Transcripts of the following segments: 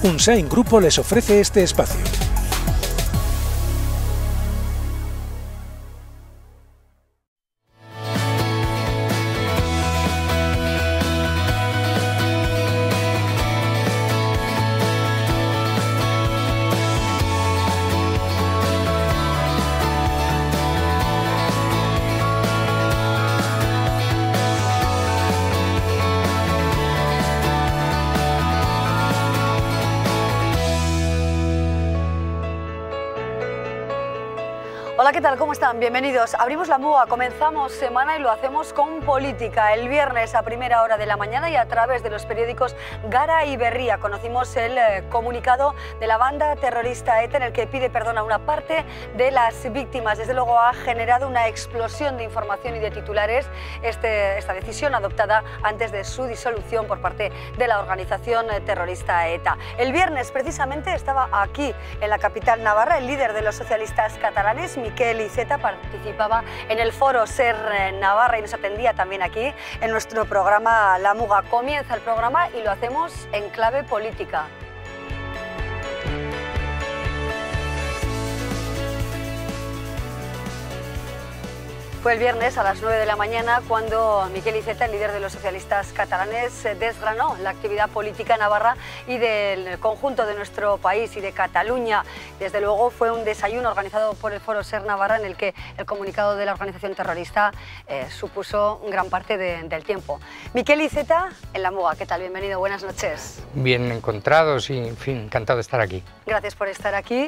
Unsain Grupo les ofrece este espacio. Hola, ¿qué tal? ¿Cómo están? Bienvenidos. Abrimos la MUGA, comenzamos semana y lo hacemos con política. El viernes a primera hora de la mañana y a través de los periódicos Gara y Berria conocimos el comunicado de la banda terrorista ETA en el que pide perdón a una parte de las víctimas. Desde luego ha generado una explosión de información y de titulares esta decisión adoptada antes de su disolución por parte de la organización terrorista ETA. El viernes precisamente estaba aquí en la capital navarra el líder de los socialistas catalanes, Miquel Iceta, participaba en el foro SER Navarra y nos atendía también aquí en nuestro programa La Muga. Comienza el programa y lo hacemos en clave política. Fue el viernes a las 9 de la mañana cuando Miquel Iceta, el líder de los socialistas catalanes, desgranó la actividad política navarra y del conjunto de nuestro país y de Cataluña. Desde luego fue un desayuno organizado por el Foro SER Navarra en el que el comunicado de la organización terrorista supuso gran parte del tiempo. Miquel Iceta en la MUGA, ¿qué tal? Bienvenido, buenas noches. Bien encontrados y, en fin, encantado de estar aquí. Gracias por estar aquí.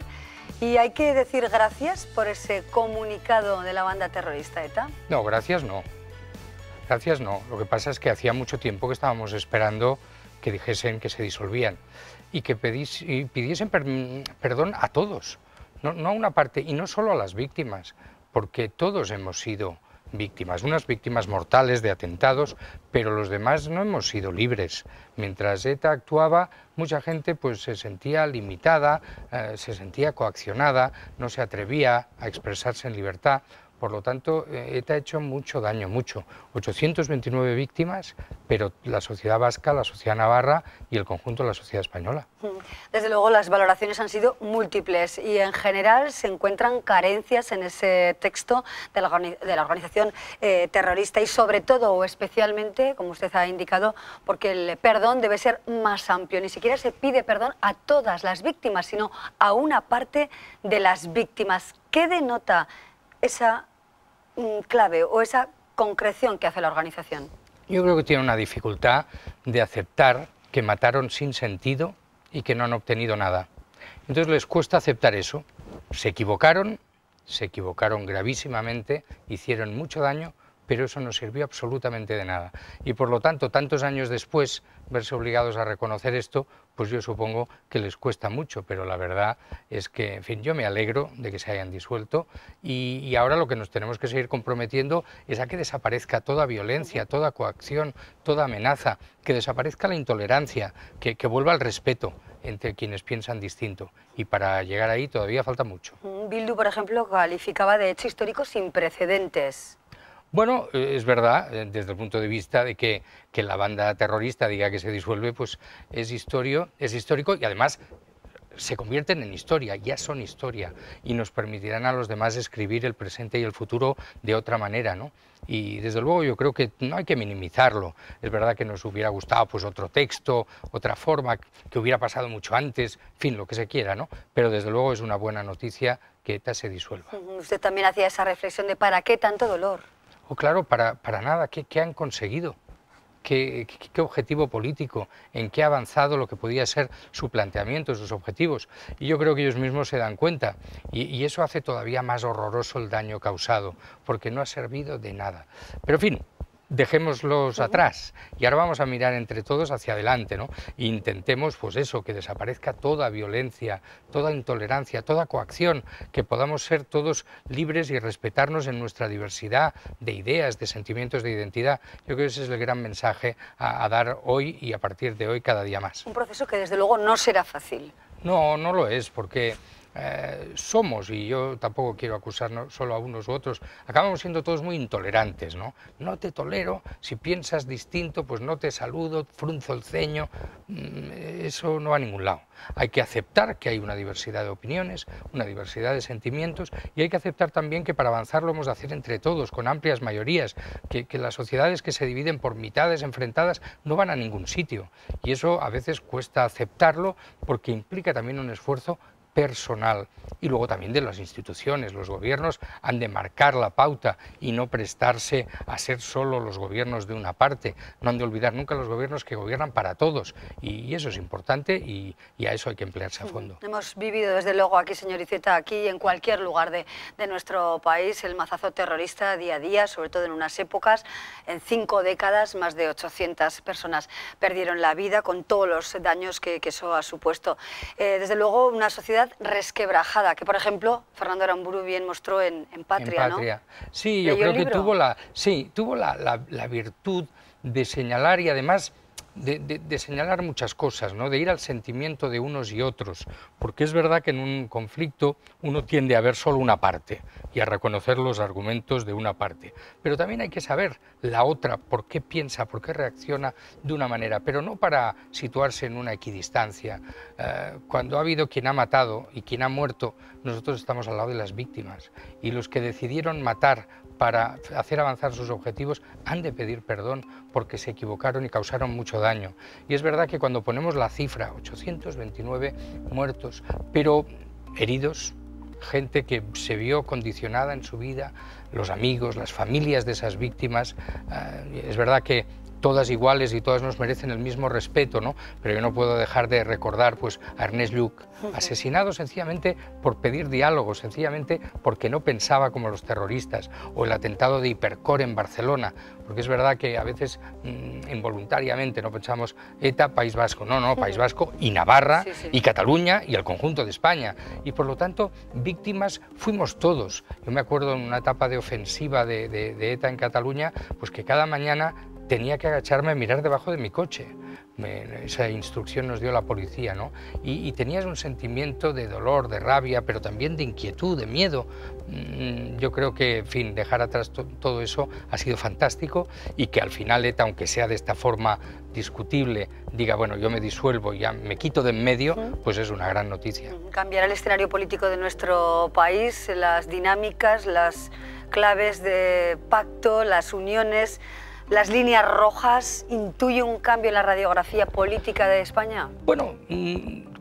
¿Y hay que decir gracias por ese comunicado de la banda terrorista ETA? No, gracias no. Gracias no. Lo que pasa es que hacía mucho tiempo que estábamos esperando que dijesen que se disolvían y que pidiesen perdón a todos, no a una parte, y no solo a las víctimas, porque todos hemos sido víctimas, unas víctimas mortales de atentados, pero los demás no hemos sido libres. Mientras ETA actuaba, mucha gente pues se sentía limitada, se sentía coaccionada, no se atrevía a expresarse en libertad. Por lo tanto, ETA ha hecho mucho daño, mucho. 829 víctimas, pero la sociedad vasca, la sociedad navarra y el conjunto de la sociedad española. Desde luego las valoraciones han sido múltiples y en general se encuentran carencias en ese texto de la organización terrorista y sobre todo o especialmente, como usted ha indicado, porque el perdón debe ser más amplio. Ni siquiera se pide perdón a todas las víctimas, sino a una parte de las víctimas. ¿Qué denota esa clave o esa concreción que hace la organización? Yo creo que tiene una dificultad de aceptar que mataron sin sentido y que no han obtenido nada. Entonces les cuesta aceptar eso. Se equivocaron gravísimamente, hicieron mucho daño, pero eso no sirvió absolutamente de nada. Y por lo tanto, tantos años después, verse obligados a reconocer esto, pues yo supongo que les cuesta mucho, pero la verdad es que, en fin, yo me alegro de que se hayan disuelto y ahora lo que nos tenemos que seguir comprometiendo es a que desaparezca toda violencia, toda coacción, toda amenaza, que desaparezca la intolerancia, que vuelva el respeto entre quienes piensan distinto. Y para llegar ahí todavía falta mucho. Bildu, por ejemplo, calificaba de hecho histórico sin precedentes. Bueno, es verdad, desde el punto de vista de que la banda terrorista diga que se disuelve, pues es histórico y además se convierten en historia, ya son historia y nos permitirán a los demás escribir el presente y el futuro de otra manera, ¿no? Y desde luego yo creo que no hay que minimizarlo. Es verdad que nos hubiera gustado pues otro texto, otra forma, que hubiera pasado mucho antes, en fin, lo que se quiera, ¿no? Pero desde luego es una buena noticia que ETA se disuelva. Usted también hacía esa reflexión de ¿para qué tanto dolor? Oh, claro, para nada. ¿Qué han conseguido? ¿Qué objetivo político? ¿En qué ha avanzado lo que podía ser su planteamiento, sus objetivos? Y yo creo que ellos mismos se dan cuenta. Y eso hace todavía más horroroso el daño causado, porque no ha servido de nada. Pero en fin, dejémoslos atrás y ahora vamos a mirar entre todos hacia adelante, ¿no? E intentemos, pues eso, que desaparezca toda violencia, toda intolerancia, toda coacción, que podamos ser todos libres y respetarnos en nuestra diversidad de ideas, de sentimientos de identidad. Yo creo que ese es el gran mensaje a dar hoy y a partir de hoy cada día más. Un proceso que desde luego no será fácil. No, no lo es, porque somos, y yo tampoco quiero acusar solo a unos u otros, acabamos siendo todos muy intolerantes, ¿no? No te tolero, si piensas distinto, pues no te saludo, frunzo el ceño. eso no va a ningún lado. Hay que aceptar que hay una diversidad de opiniones, una diversidad de sentimientos, y hay que aceptar también que para avanzar lo hemos de hacer entre todos, con amplias mayorías, que las sociedades que se dividen por mitades enfrentadas no van a ningún sitio. Y eso a veces cuesta aceptarlo porque implica también un esfuerzo personal, y luego también de las instituciones. Los gobiernos han de marcar la pauta y no prestarse a ser solo los gobiernos de una parte. No han de olvidar nunca los gobiernos que gobiernan para todos, y eso es importante, y a eso hay que emplearse a fondo. Hemos vivido desde luego aquí, señor Iceta, aquí y en cualquier lugar de nuestro país, el mazazo terrorista día a día, sobre todo en unas épocas. En 5 décadas más de 800 personas perdieron la vida, con todos los daños que eso ha supuesto. Desde luego una sociedad resquebrajada, que por ejemplo Fernando Aramburu bien mostró en Patria, ¿no? Sí, yo creo que tuvo la virtud de señalar, y además de señalar muchas cosas, ¿no? De ir al sentimiento de unos y otros, porque es verdad que en un conflicto uno tiende a ver solo una parte y a reconocer los argumentos de una parte, pero también hay que saber la otra, por qué piensa, por qué reacciona de una manera, pero no para situarse en una equidistancia. Cuando ha habido quien ha matado y quien ha muerto, nosotros estamos al lado de las víctimas, y los que decidieron matar para hacer avanzar sus objetivos han de pedir perdón porque se equivocaron y causaron mucho daño. Y es verdad que cuando ponemos la cifra, 829 muertos, pero heridos, gente que se vio condicionada en su vida, los amigos, las familias de esas víctimas, es verdad que todas iguales y todas nos merecen el mismo respeto, ¿no? Pero yo no puedo dejar de recordar pues, a Ernest Lluch, asesinado sencillamente por pedir diálogo, sencillamente porque no pensaba como los terroristas, o el atentado de Hipercor en Barcelona, porque es verdad que a veces involuntariamente no pensamos ETA, País Vasco, no, País Vasco y Navarra, y Cataluña y el conjunto de España, y por lo tanto víctimas fuimos todos. Yo me acuerdo en una etapa de ofensiva de ETA en Cataluña, pues que cada mañana tenía que agacharme a mirar debajo de mi coche. Esa instrucción nos dio la policía, ¿no? Y tenías un sentimiento de dolor, de rabia, pero también de inquietud, de miedo. Yo creo que, en fin, dejar atrás todo eso ha sido fantástico, y que al final ETA, aunque sea de esta forma discutible, diga, bueno, yo me disuelvo y ya me quito de en medio, pues es una gran noticia. Cambiará el escenario político de nuestro país, las dinámicas, las claves de pacto, las uniones, las líneas rojas. ¿Intuye un cambio en la radiografía política de España? Bueno,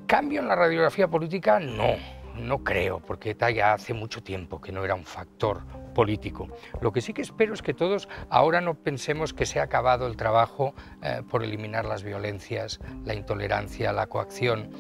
cambio en la radiografía política no creo, porque ETA ya hace mucho tiempo que no era un factor político. Lo que sí que espero es que todos ahora no pensemos que se ha acabado el trabajo por eliminar las violencias, la intolerancia, la coacción,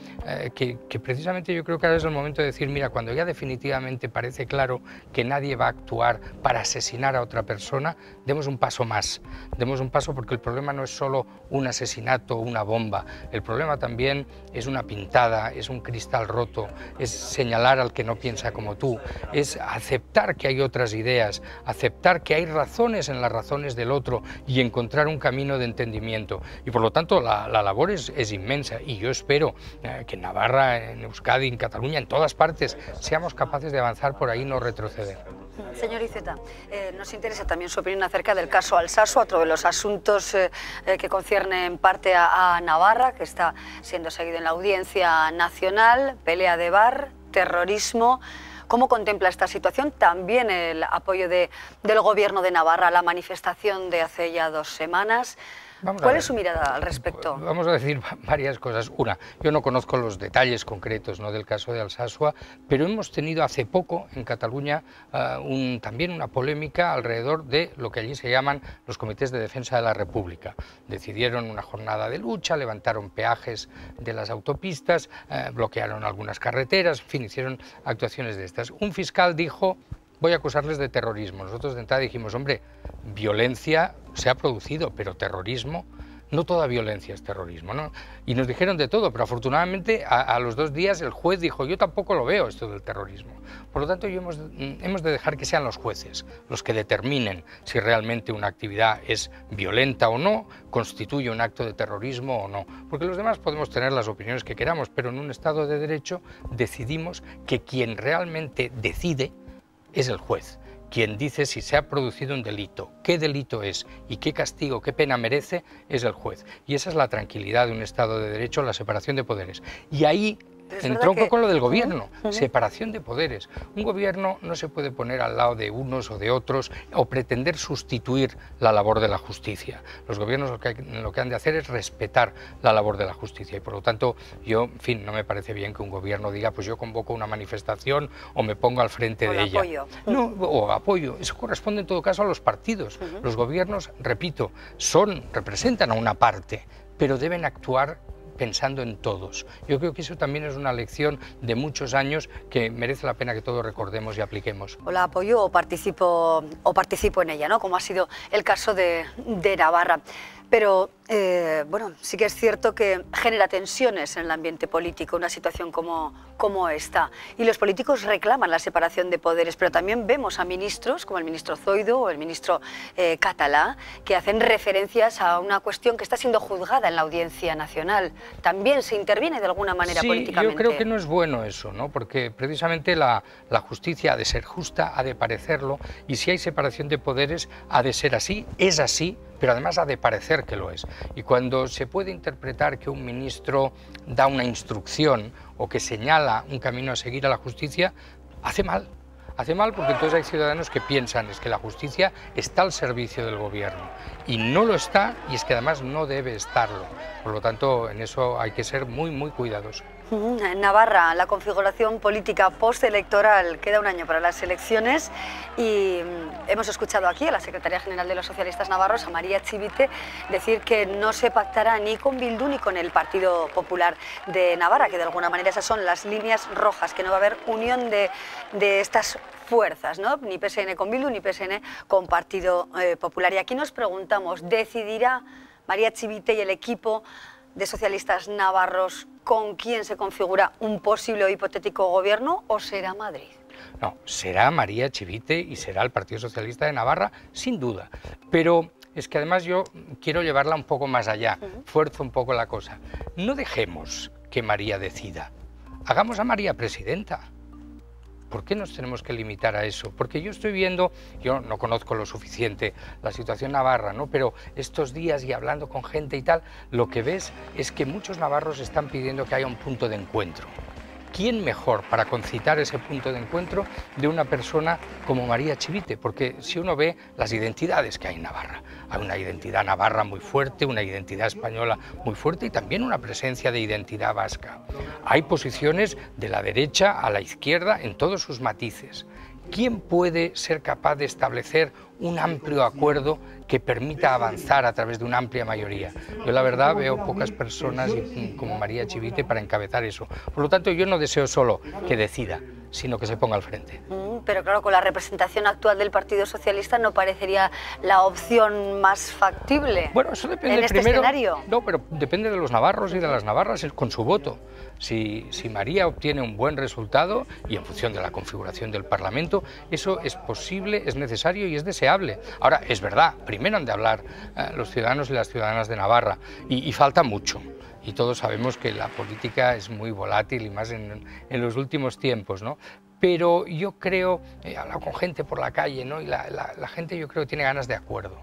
que precisamente yo creo que ahora es el momento de decir, mira, cuando ya definitivamente parece claro que nadie va a actuar para asesinar a otra persona, demos un paso más, demos un paso, porque el problema no es solo un asesinato o una bomba, el problema también es una pintada, es un cristal roto, es señalar al que no piensa como tú, es aceptar que hay otras ideas, aceptar que hay razones en las razones del otro y encontrar un camino de entendimiento. Y por lo tanto la labor es inmensa, y yo espero que en Navarra, en Euskadi, en Cataluña, en todas partes, seamos capaces de avanzar por ahí y no retroceder. Señor Iceta, nos interesa también su opinión acerca del caso Alsasua, otro de los asuntos que concierne en parte a Navarra, que está siendo seguido en la Audiencia Nacional, pelea de bar, terrorismo. ¿Cómo contempla esta situación? También el apoyo del Gobierno de Navarra a la manifestación de hace ya 2 semanas. ¿Cuál es su mirada al respecto? Vamos a decir varias cosas. Una, yo no conozco los detalles concretos, ¿no?, del caso de Alsasua, pero hemos tenido hace poco en Cataluña también una polémica alrededor de lo que allí se llaman los comités de defensa de la República. Decidieron una jornada de lucha, levantaron peajes de las autopistas, bloquearon algunas carreteras, en fin, hicieron actuaciones de estas. Un fiscal dijo: voy a acusarles de terrorismo. Nosotros de entrada dijimos, hombre, violencia se ha producido, pero terrorismo, no toda violencia es terrorismo, ¿no? Y nos dijeron de todo, pero afortunadamente a los 2 días el juez dijo, yo tampoco lo veo esto del terrorismo. Por lo tanto, hemos de dejar que sean los jueces los que determinen si realmente una actividad es violenta o no, constituye un acto de terrorismo o no. Porque los demás podemos tener las opiniones que queramos, pero en un Estado de Derecho decidimos que quien realmente decide es el juez, quien dice si se ha producido un delito, qué delito es y qué castigo, qué pena merece, es el juez. Y esa es la tranquilidad de un Estado de Derecho, la separación de poderes. Y ahí entronco con lo del gobierno, separación de poderes. Un gobierno no se puede poner al lado de unos o de otros o pretender sustituir la labor de la justicia. Los gobiernos lo que han de hacer es respetar la labor de la justicia y por lo tanto yo, en fin, no me parece bien que un gobierno diga pues yo convoco una manifestación o me pongo al frente de ella. Apoyo. No, o apoyo. Eso corresponde en todo caso a los partidos. Los gobiernos, repito, representan a una parte, pero deben actuar pensando en todos. Yo creo que eso también es una lección de muchos años que merece la pena que todos recordemos y apliquemos. O la apoyo o participo en ella, ¿no? Como ha sido el caso de Navarra. Pero, bueno, sí que es cierto que genera tensiones en el ambiente político una situación como esta. Y los políticos reclaman la separación de poderes, pero también vemos a ministros, como el ministro Zoido o el ministro Catalá, que hacen referencias a una cuestión que está siendo juzgada en la Audiencia Nacional. También se interviene de alguna manera políticamente. Yo creo que no es bueno eso, ¿no? Porque precisamente la justicia ha de ser justa, ha de parecerlo, y si hay separación de poderes ha de ser así, es así, pero además ha de parecer que lo es. Y cuando se puede interpretar que un ministro da una instrucción o que señala un camino a seguir a la justicia, hace mal. Hace mal porque entonces hay ciudadanos que piensan es que la justicia está al servicio del gobierno y no lo está y es que además no debe estarlo. Por lo tanto, en eso hay que ser muy, muy cuidadosos. En Navarra, la configuración política postelectoral, queda un año para las elecciones y hemos escuchado aquí a la secretaria general de los socialistas navarros, a María Chivite, decir que no se pactará ni con Bildu ni con el Partido Popular de Navarra, que de alguna manera esas son las líneas rojas, que no va a haber unión de estas fuerzas, ¿no? Ni PSN con Bildu ni PSN con Partido Popular. Y aquí nos preguntamos, ¿decidirá María Chivite y el equipo de socialistas navarros con quién se configura un posible o hipotético gobierno o será Madrid? No, será María Chivite y será el Partido Socialista de Navarra, sin duda. Pero es que además yo quiero llevarla un poco más allá, fuerzo un poco la cosa. No dejemos que María decida, hagamos a María presidenta. ¿Por qué nos tenemos que limitar a eso? Porque yo estoy viendo, yo no conozco lo suficiente la situación navarra, ¿no? Pero estos días y hablando con gente y tal, lo que ves es que muchos navarros están pidiendo que haya un punto de encuentro. ¿Quién mejor para concitar ese punto de encuentro de una persona como María Chivite? Porque si uno ve las identidades que hay en Navarra, hay una identidad navarra muy fuerte, una identidad española muy fuerte y también una presencia de identidad vasca. Hay posiciones de la derecha a la izquierda en todos sus matices. ¿Quién puede ser capaz de establecer un amplio acuerdo que permita avanzar a través de una amplia mayoría? Yo la verdad veo pocas personas como María Chivite para encabezar eso. Por lo tanto, yo no deseo solo que decida, sino que se ponga al frente. Pero claro, con la representación actual del Partido Socialista no parecería la opción más factible. Bueno, eso depende en este escenario. No, pero depende de los navarros y de las navarras con su voto. Si María obtiene un buen resultado y en función de la configuración del Parlamento, eso es posible, es necesario y es deseable. Ahora, es verdad, primero han de hablar los ciudadanos y las ciudadanas de Navarra y falta mucho. Y todos sabemos que la política es muy volátil y más en los últimos tiempos, ¿no? Pero yo creo, he hablado con gente por la calle, ¿no? Y la gente yo creo que tiene ganas de acuerdo.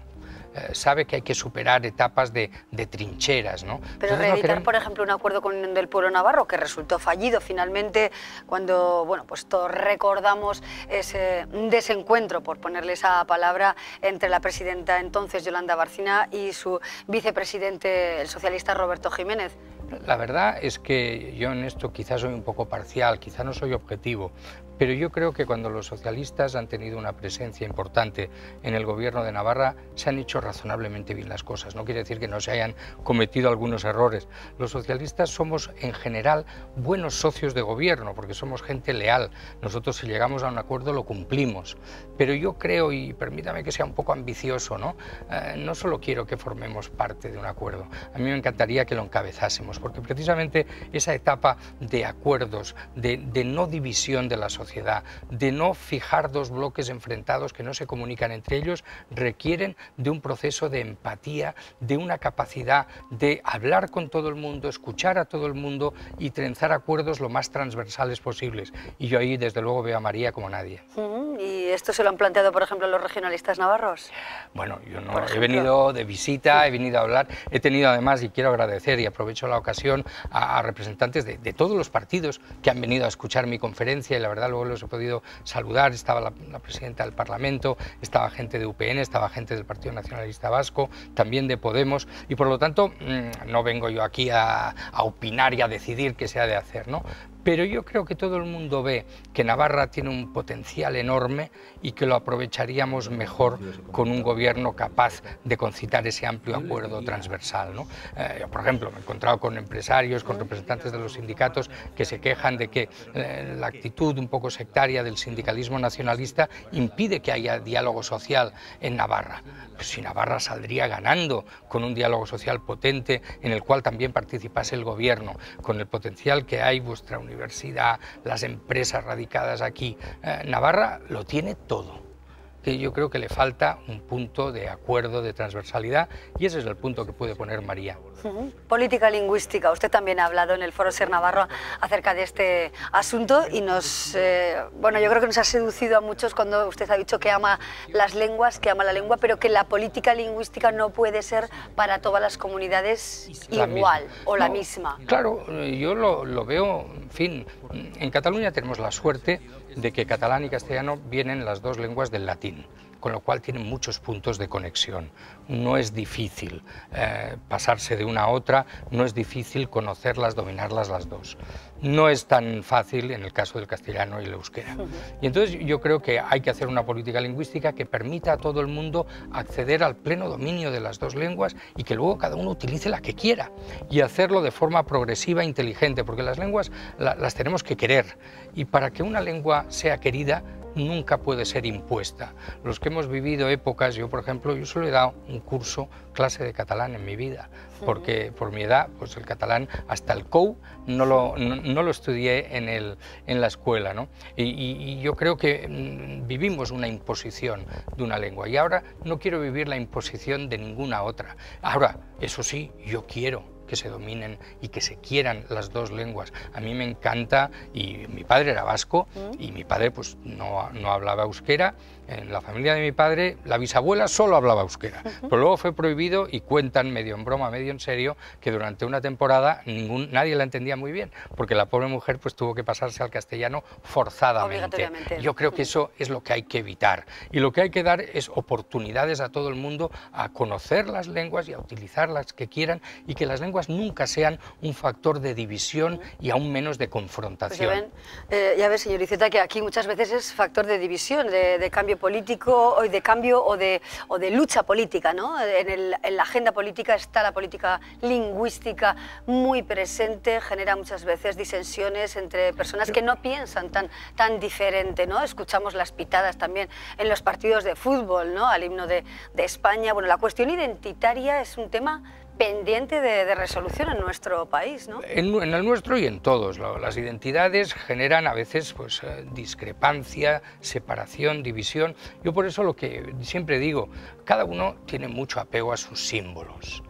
Sabe que hay que superar etapas de trincheras, ¿no? Pero reeditar, por ejemplo, un acuerdo con el pueblo navarro que resultó fallido finalmente cuando, bueno, pues todos recordamos ese desencuentro, por ponerle esa palabra, entre la presidenta entonces Yolanda Bárcena y su vicepresidente, el socialista Roberto Jiménez. La verdad es que yo en esto quizás soy un poco parcial, quizás no soy objetivo, pero yo creo que cuando los socialistas han tenido una presencia importante en el gobierno de Navarra, se han hecho razonablemente bien las cosas. No quiere decir que no se hayan cometido algunos errores. Los socialistas somos en general buenos socios de gobierno, porque somos gente leal. Nosotros si llegamos a un acuerdo lo cumplimos. Pero yo creo, y permítame que sea un poco ambicioso, ¿no? No solo quiero que formemos parte de un acuerdo, a mí me encantaría que lo encabezásemos, porque precisamente esa etapa de acuerdos, de no división de la sociedad, sociedad, de no fijar dos bloques enfrentados que no se comunican entre ellos, requieren de un proceso de empatía, de una capacidad de hablar con todo el mundo, escuchar a todo el mundo y trenzar acuerdos lo más transversales posibles. Y yo ahí, desde luego, veo a María como nadie. ¿Y esto se lo han planteado, por ejemplo, los regionalistas navarros? Bueno, yo no he venido de visita, he venido a hablar, he tenido además, y quiero agradecer y aprovecho la ocasión, a representantes de todos los partidos que han venido a escuchar mi conferencia, y la verdad luego los he podido saludar. Estaba la presidenta del Parlamento, estaba gente de UPN, estaba gente del Partido Nacionalista Vasco, también de Podemos, y por lo tanto no vengo yo aquí a opinar y a decidir qué se ha de hacer, ¿no? Pero yo creo que todo el mundo ve que Navarra tiene un potencial enorme y que lo aprovecharíamos mejor con un gobierno capaz de concitar ese amplio acuerdo transversal, ¿no? Yo, por ejemplo, me he encontrado con empresarios, con representantes de los sindicatos que se quejan de que la actitud un poco sectaria del sindicalismo nacionalista impide que haya diálogo social en Navarra. Pues si Navarra saldría ganando con un diálogo social potente en el cual también participase el gobierno, con el potencial que hay vuestra universidad, las empresas radicadas aquí. Navarra lo tiene todo. Que yo creo que le falta un punto de acuerdo, de transversalidad, y ese es el punto que puede poner María. Política lingüística. Usted también ha hablado en el Foro Ser Navarro acerca de este asunto y bueno, yo creo que nos ha seducido a muchos cuando usted ha dicho que ama las lenguas, que ama la lengua, pero que la política lingüística no puede ser para todas las comunidades igual o la misma. Claro, yo lo veo, en fin, en Cataluña tenemos la suerte de que catalán y castellano vienen las dos lenguas del latín, con lo cual tienen muchos puntos de conexión. No es difícil pasarse de una a otra, no es difícil conocerlas, dominarlas las dos. No es tan fácil en el caso del castellano y el euskera. Y entonces yo creo que hay que hacer una política lingüística que permita a todo el mundo acceder al pleno dominio de las dos lenguas y que luego cada uno utilice la que quiera y hacerlo de forma progresiva e inteligente, porque las lenguas las tenemos que querer, y para que una lengua sea querida nunca puede ser impuesta. Los que hemos vivido épocas, yo por ejemplo, yo solo he dado un curso, clase de catalán en mi vida, porque por mi edad, pues el catalán hasta el COU no lo estudié en la escuela, ¿no? Y yo creo que vivimos una imposición de una lengua y ahora no quiero vivir la imposición de ninguna otra. Ahora, eso sí, yo quiero que se dominen y que se quieran las dos lenguas. A mí me encanta, y mi padre era vasco y mi padre pues no hablaba euskera. En la familia de mi padre la bisabuela solo hablaba euskera, pero luego fue prohibido y cuentan medio en broma, medio en serio, que durante una temporada nadie la entendía muy bien, porque la pobre mujer pues tuvo que pasarse al castellano forzadamente. Yo creo que eso es lo que hay que evitar y lo que hay que dar es oportunidades a todo el mundo a conocer las lenguas y a utilizar las que quieran, y que las lenguas nunca sean un factor de división y aún menos de confrontación. Pues ya ven, señor Iceta, que aquí muchas veces es factor de división, de cambio político, o de cambio o de lucha política, ¿no? En la agenda política está la política lingüística muy presente, genera muchas veces disensiones entre personas que no piensan tan diferente, ¿no? Escuchamos las pitadas también en los partidos de fútbol, ¿no? Al himno de España. Bueno, la cuestión identitaria es un tema pendiente de resolución en nuestro país, ¿no? En el nuestro y en todos. Las identidades generan a veces pues, discrepancia, separación, división. Yo por eso lo que siempre digo, cada uno tiene mucho apego a sus símbolos,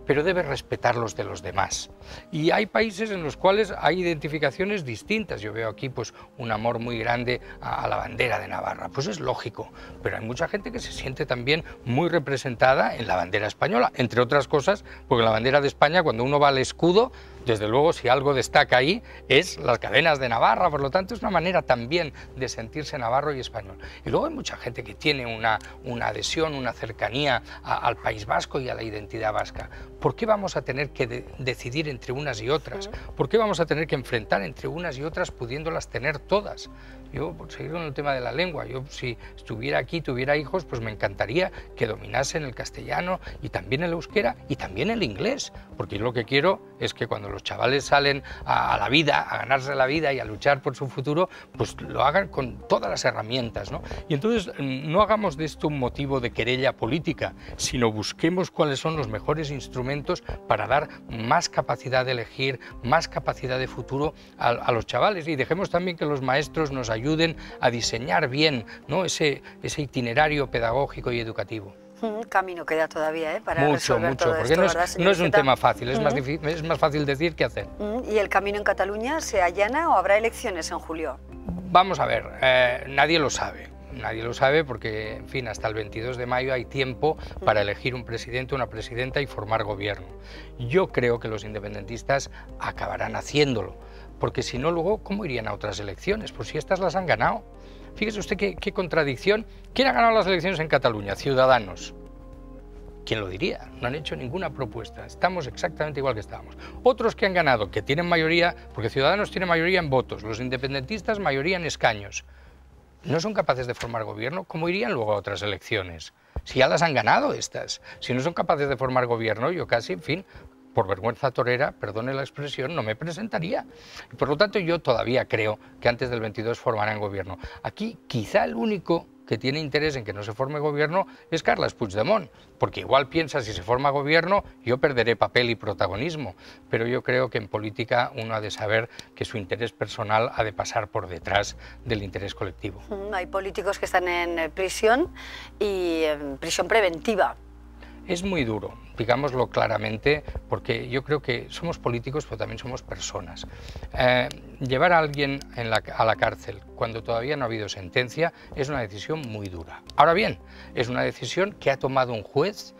pero debe respetar los de los demás. Y hay países en los cuales hay identificaciones distintas. Yo veo aquí pues, un amor muy grande a la bandera de Navarra. Pues es lógico, pero hay mucha gente que se siente también muy representada en la bandera española, entre otras cosas, porque la bandera de España, cuando uno va al escudo, desde luego si algo destaca ahí es las cadenas de Navarra, por lo tanto es una manera también de sentirse navarro y español. Y luego hay mucha gente que tiene una adhesión, una cercanía al País Vasco y a la identidad vasca. ¿Por qué vamos a tener que decidir entre unas y otras? ¿Por qué vamos a tener que enfrentar entre unas y otras pudiéndolas tener todas? Yo, por seguir con el tema de la lengua, yo si estuviera aquí, tuviera hijos, pues me encantaría que dominasen el castellano y también el euskera y también el inglés, porque yo lo que quiero es que cuando los chavales salen a la vida, a ganarse la vida y a luchar por su futuro, pues lo hagan con todas las herramientas, ¿no? Y entonces no hagamos de esto un motivo de querella política, sino busquemos cuáles son los mejores instrumentos para dar más capacidad de elegir, más capacidad de futuro a los chavales, y dejemos también que los maestros nos ayuden a diseñar bien, ¿no?, ese itinerario pedagógico y educativo. Camino queda todavía, para mucho, resolver todo porque esto, no es un tema fácil, es más fácil decir que hacer. ¿Y el camino en Cataluña se allana o habrá elecciones en julio? Vamos a ver, nadie lo sabe. Nadie lo sabe porque, en fin, hasta el 22 de mayo hay tiempo para elegir un presidente, una presidenta y formar gobierno. Yo creo que los independentistas acabarán haciéndolo, porque si no, luego, ¿cómo irían a otras elecciones? Pues si estas las han ganado. Fíjese usted qué contradicción. ¿Quién ha ganado las elecciones en Cataluña? Ciudadanos. ¿Quién lo diría? No han hecho ninguna propuesta. Estamos exactamente igual que estábamos. Otros que han ganado, que tienen mayoría, porque Ciudadanos tiene mayoría en votos, los independentistas mayoría en escaños, no son capaces de formar gobierno, ¿cómo irían luego a otras elecciones? Si ya las han ganado estas. Si no son capaces de formar gobierno, yo casi, en fin, por vergüenza torera, perdone la expresión, no me presentaría. Y por lo tanto, yo todavía creo que antes del 22 formarán gobierno. Aquí, quizá el único que tiene interés en que no se forme gobierno es Carles Puigdemont, porque igual piensa, si se forma gobierno yo perderé papel y protagonismo, pero yo creo que en política uno ha de saber que su interés personal ha de pasar por detrás del interés colectivo. Hay políticos que están en prisión y en prisión preventiva. Es muy duro, digámoslo claramente, porque yo creo que somos políticos, pero también somos personas. Llevar a alguien a la cárcel cuando todavía no ha habido sentencia es una decisión muy dura. Ahora bien, es una decisión que ha tomado un juez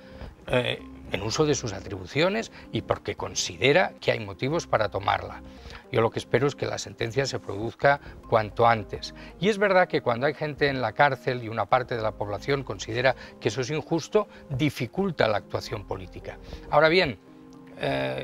en uso de sus atribuciones y porque considera que hay motivos para tomarla. Yo lo que espero es que la sentencia se produzca cuanto antes. Y es verdad que cuando hay gente en la cárcel y una parte de la población considera que eso es injusto, dificulta la actuación política. Ahora bien,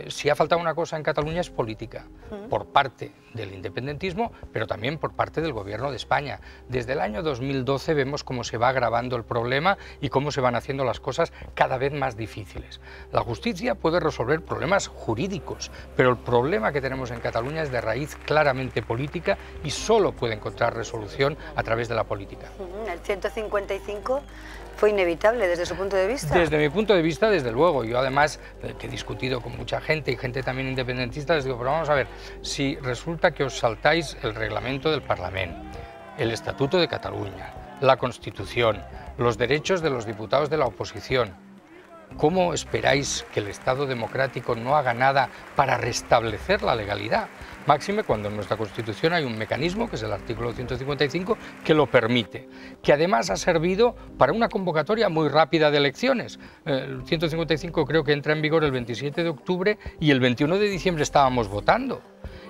si ha faltado una cosa en Cataluña es política, por parte del independentismo, pero también por parte del Gobierno de España. Desde el año 2012 vemos cómo se va agravando el problema y cómo se van haciendo las cosas cada vez más difíciles. La justicia puede resolver problemas jurídicos, pero el problema que tenemos en Cataluña es de raíz claramente política y solo puede encontrar resolución a través de la política. El 155 fue inevitable desde su punto de vista. Desde mi punto de vista, desde luego. Yo además, que he discutido con mucha gente y gente también independentista, les digo, pero vamos a ver, si resulta que os saltáis el reglamento del Parlamento, el Estatuto de Cataluña, la Constitución, los derechos de los diputados de la oposición, ¿cómo esperáis que el Estado democrático no haga nada para restablecer la legalidad? Máxime cuando en nuestra Constitución hay un mecanismo, que es el artículo 155, que lo permite, que además ha servido para una convocatoria muy rápida de elecciones. El 155 creo que entra en vigor el 27 de octubre y el 21 de diciembre estábamos votando.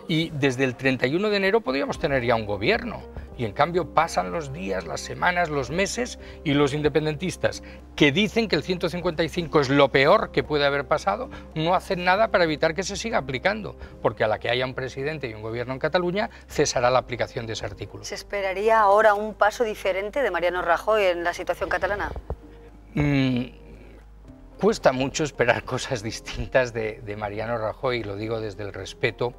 Y desde el 31 de enero podríamos tener ya un gobierno. Y en cambio pasan los días, las semanas, los meses y los independentistas que dicen que el 155 es lo peor que puede haber pasado, no hacen nada para evitar que se siga aplicando, porque a la que haya un presidente y un gobierno en Cataluña cesará la aplicación de ese artículo. ¿Se esperaría ahora un paso diferente de Mariano Rajoy en la situación catalana? Cuesta mucho esperar cosas distintas de Mariano Rajoy, y lo digo desde el respeto,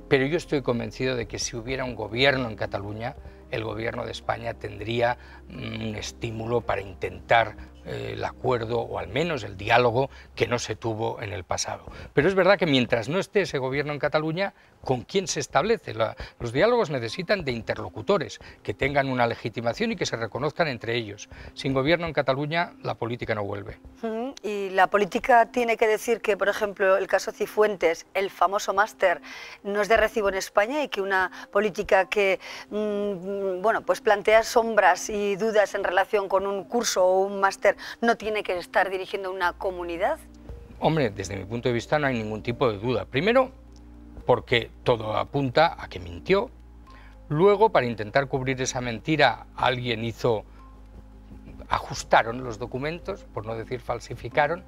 pero yo estoy convencido de que si hubiera un gobierno en Cataluña, el gobierno de España tendría un estímulo para intentar el acuerdo o al menos el diálogo que no se tuvo en el pasado. Pero es verdad que mientras no esté ese gobierno en Cataluña, ¿con quién se establece? Los diálogos necesitan de interlocutores que tengan una legitimación y que se reconozcan entre ellos. Sin gobierno en Cataluña, la política no vuelve. Y la política tiene que decir que, por ejemplo, el caso Cifuentes, el famoso máster, no es de recibo en España y que una política que bueno, pues plantea sombras y dudas en relación con un curso o un máster no tiene que estar dirigiendo una comunidad. Hombre, desde mi punto de vista no hay ningún tipo de duda. Primero, porque todo apunta a que mintió. Luego, para intentar cubrir esa mentira, alguien ajustaron los documentos, por no decir falsificaron,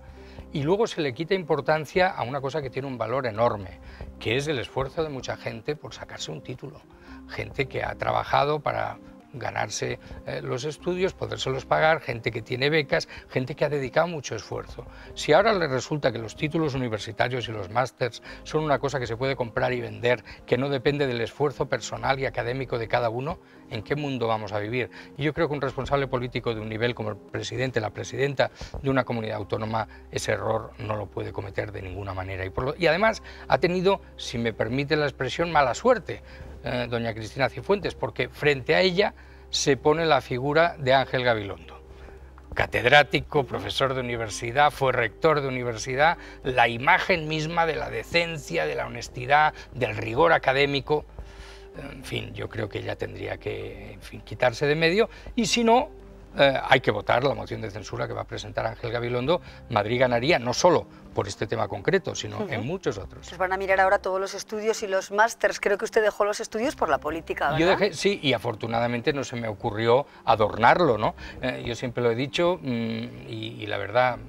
y luego se le quita importancia a una cosa que tiene un valor enorme, que es el esfuerzo de mucha gente por sacarse un título. Gente que ha trabajado para ganarse los estudios, podérselos pagar, gente que tiene becas, gente que ha dedicado mucho esfuerzo. Si ahora le resulta que los títulos universitarios y los másters son una cosa que se puede comprar y vender, que no depende del esfuerzo personal y académico de cada uno, ¿en qué mundo vamos a vivir? Y yo creo que un responsable político de un nivel como el presidente, la presidenta de una comunidad autónoma, ese error no lo puede cometer de ninguna manera. Y además ha tenido, si me permite la expresión, mala suerte, doña Cristina Cifuentes, porque frente a ella se pone la figura de Ángel Gabilondo. Catedrático, profesor de universidad, fue rector de universidad, la imagen misma de la decencia, de la honestidad, del rigor académico. En fin, yo creo que ella tendría que, en fin, quitarse de medio, y si no, hay que votar la moción de censura que va a presentar Ángel Gabilondo. Madrid ganaría no solo por este tema concreto, sino en muchos otros. Pues van a mirar ahora todos los estudios y los másters. Creo que usted dejó los estudios por la política, ¿verdad? Yo dejé, sí, y afortunadamente no se me ocurrió adornarlo, ¿no? Yo siempre lo he dicho, y la verdad,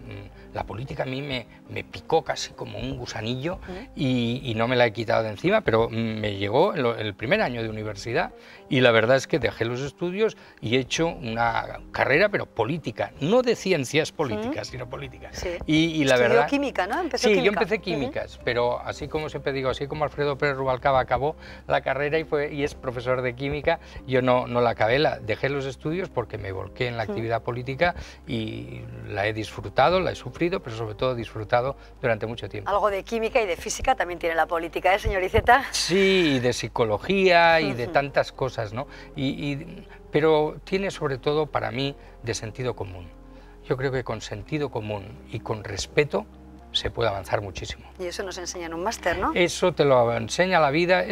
la política a mí me picó casi como un gusanillo, y no me la he quitado de encima, pero me llegó el primer año de universidad, y la verdad es que dejé los estudios y he hecho una carrera, pero política, no de ciencias políticas, sino políticas. Sí. Y la verdad... química, ¿no? Sí, química. Yo empecé químicas, pero así como siempre digo, así como Alfredo Pérez Rubalcaba acabó la carrera y es profesor de química, yo no la acabé, dejé los estudios porque me volqué en la actividad política y la he disfrutado, la he sufrido, pero sobre todo disfrutado durante mucho tiempo. Algo de química y de física también tiene la política, señor Iceta? Sí, y de psicología y de tantas cosas, ¿no? Pero tiene sobre todo para mí de sentido común. Yo creo que con sentido común y con respeto se puede avanzar muchísimo. Y eso nos enseña en un máster, ¿no? Eso te lo enseña la vida.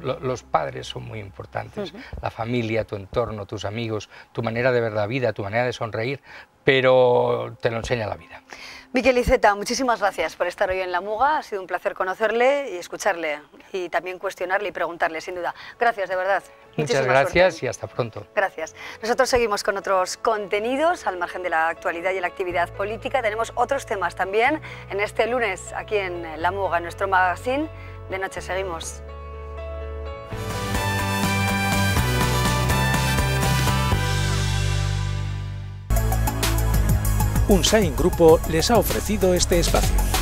Los padres son muy importantes, la familia, tu entorno, tus amigos, tu manera de ver la vida, tu manera de sonreír, pero te lo enseña la vida. Miquel Iceta, muchísimas gracias por estar hoy en La Muga. Ha sido un placer conocerle y escucharle y también cuestionarle y preguntarle, sin duda. Gracias, de verdad. Muchas gracias y hasta pronto. Gracias. Nosotros seguimos con otros contenidos al margen de la actualidad y la actividad política. Tenemos otros temas también en este lunes aquí en La Muga, en nuestro magazine de noche. Seguimos. Unsain Grupo les ha ofrecido este espacio.